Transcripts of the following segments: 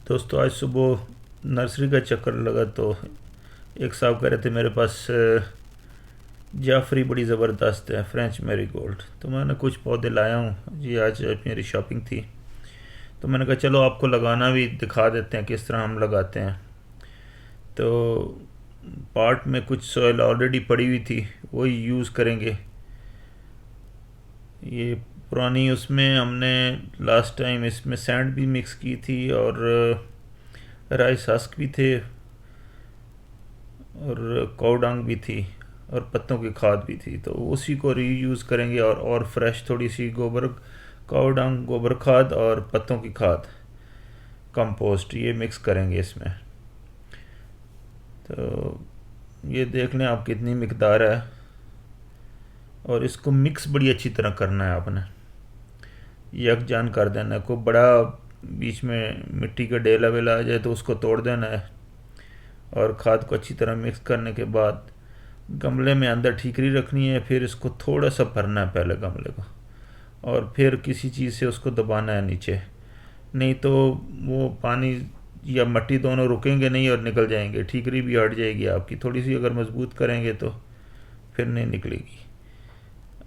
दोस्तों आज सुबह नर्सरी का चक्कर लगा तो एक साहब कह रहे थे मेरे पास जाफरी बड़ी ज़बरदस्त है, फ्रेंच मैरीगोल्ड। तो मैंने कुछ पौधे लाया हूँ जी। आज मेरी शॉपिंग थी तो मैंने कहा चलो आपको लगाना भी दिखा देते हैं किस तरह हम लगाते हैं। तो पार्ट में कुछ सॉइल ऑलरेडी पड़ी हुई थी, वही यूज़ करेंगे। ये पुरानी, उसमें हमने लास्ट टाइम इसमें सैंड भी मिक्स की थी और राइस हस्क भी थे और काउडंग भी थी और पत्तों की खाद भी थी। तो उसी को रीयूज़ करेंगे और फ्रेश थोड़ी सी गोबर, काउडंग, गोबर खाद और पत्तों की खाद, कंपोस्ट, ये मिक्स करेंगे इसमें। तो ये देख लें आप कितनी मिकदार है और इसको मिक्स बड़ी अच्छी तरह करना है आपने, यकजान कर देना है। कोई बड़ा बीच में मिट्टी का डेला वेला आ जाए तो उसको तोड़ देना है और खाद को अच्छी तरह मिक्स करने के बाद गमले में अंदर ठीकरी रखनी है। फिर इसको थोड़ा सा भरना है पहले गमले को और फिर किसी चीज़ से उसको दबाना है नीचे, नहीं तो वो पानी या मिट्टी दोनों रुकेंगे नहीं और निकल जाएंगे। ठीकरी भी हट जाएगी आपकी, थोड़ी सी अगर मजबूत करेंगे तो फिर नहीं निकलेगी।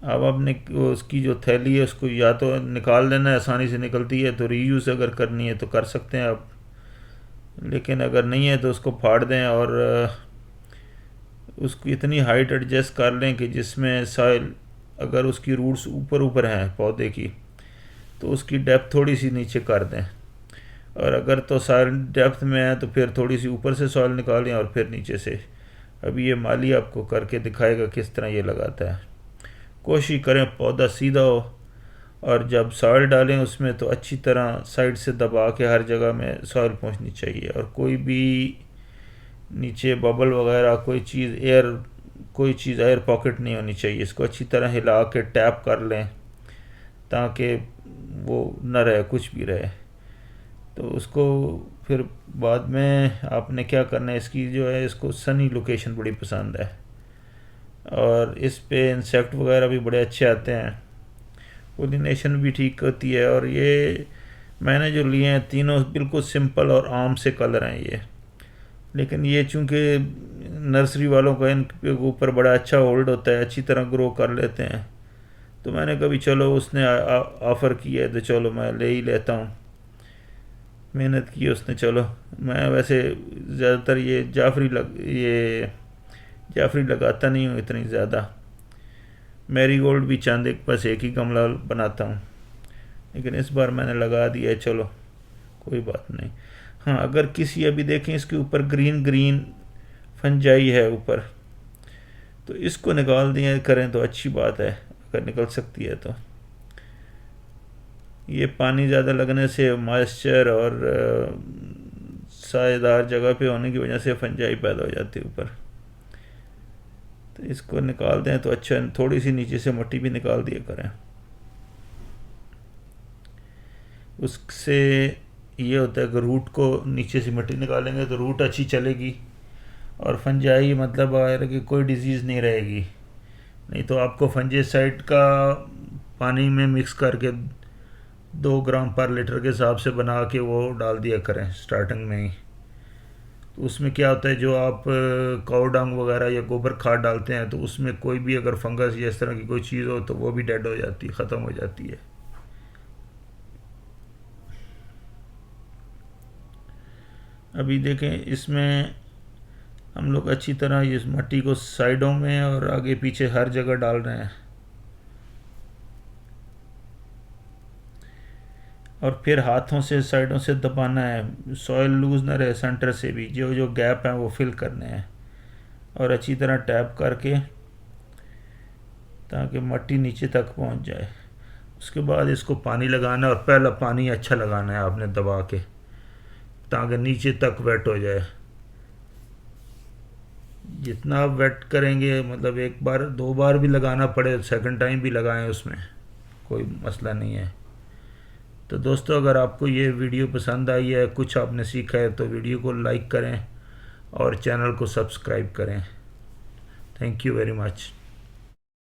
अब आपने उसकी जो थैली है उसको या तो निकाल लेना है, आसानी से निकलती है, तो रीयूज़ अगर करनी है तो कर सकते हैं आप, लेकिन अगर नहीं है तो उसको फाड़ दें और उसको इतनी हाइट एडजस्ट कर लें कि जिसमें सॉइल, अगर उसकी रूट्स ऊपर ऊपर हैं पौधे की तो उसकी डेप्थ थोड़ी सी नीचे कर दें, और अगर तो सॉइल डेप्थ में है तो फिर थोड़ी सी ऊपर से सॉइल निकालें और फिर नीचे से। अभी ये माली आपको करके दिखाएगा किस तरह ये लगाता है। कोशिश करें पौधा सीधा हो और जब सॉइल डालें उसमें तो अच्छी तरह साइड से दबा के हर जगह में सॉइल पहुंचनी चाहिए और कोई भी नीचे बबल वगैरह कोई चीज़ एयर पॉकेट नहीं होनी चाहिए। इसको अच्छी तरह हिला के टैप कर लें ताकि वो न रहे, कुछ भी रहे। तो उसको फिर बाद में आपने क्या करना है, इसकी जो है, इसको सनी लोकेशन बड़ी पसंद है और इस पे इंसेक्ट वगैरह भी बड़े अच्छे आते हैं, पोलिनेशन भी ठीक होती है। और ये मैंने जो लिए हैं तीनों बिल्कुल सिंपल और आम से कलर हैं ये, लेकिन ये चूँकि नर्सरी वालों का इनके ऊपर बड़ा अच्छा होल्ड होता है, अच्छी तरह ग्रो कर लेते हैं, तो मैंने कभी चलो उसने ऑफ़र किया है तो चलो मैं ले ही लेता हूँ। मेहनत की उसने, चलो। मैं वैसे ज़्यादातर ये जाफरी लगाता नहीं हूँ इतनी ज़्यादा। मैरीगोल्ड भी चंद एक बस एक ही गमला बनाता हूँ, लेकिन इस बार मैंने लगा दिया है, चलो कोई बात नहीं। हाँ, अगर किसी, अभी देखें इसके ऊपर ग्रीन ग्रीन फंजाई है ऊपर, तो इसको निकाल दिया करें तो अच्छी बात है, अगर निकल सकती है तो। ये पानी ज़्यादा लगने से, मॉइस्चर और सायेदार जगह पे होने की वजह से फंजाई पैदा हो जाती है ऊपर, तो इसको निकाल दें तो अच्छा। थोड़ी सी नीचे से मिट्टी भी निकाल दिया करें, उससे ये होता है कि रूट को नीचे से मिट्टी निकालेंगे तो रूट अच्छी चलेगी और फंजाई मतलब आएगा कि कोई डिजीज़ नहीं रहेगी। नहीं तो आपको फंजीसाइड का पानी में मिक्स करके 2 ग्राम पर लीटर के हिसाब से बना के वो डाल दिया करें स्टार्टिंग में ही। तो उसमें क्या होता है, जो आप काउडंग वगैरह या गोबर खाद डालते हैं तो उसमें कोई भी अगर फंगस या इस तरह की कोई चीज़ हो तो वो भी डेड हो जाती है, ख़त्म हो जाती है। अभी देखें इसमें हम लोग अच्छी तरह इस मिट्टी को साइडों में और आगे पीछे हर जगह डाल रहे हैं और फिर हाथों से साइडों से दबाना है, सॉइल लूज ना रहे। सेंटर से भी जो जो गैप हैं वो फिल करने हैं और अच्छी तरह टैप करके ताकि मिट्टी नीचे तक पहुंच जाए। उसके बाद इसको पानी लगाना है और पहला पानी अच्छा लगाना है आपने दबा के, ताकि नीचे तक वेट हो जाए। जितना आप वेट करेंगे, मतलब एक बार 2 बार भी लगाना पड़े, सेकंड टाइम भी लगाएं, उसमें कोई मसला नहीं है। तो दोस्तों, अगर आपको ये वीडियो पसंद आई है, कुछ आपने सीखा है, तो वीडियो को लाइक करें और चैनल को सब्सक्राइब करें। Thank you very much.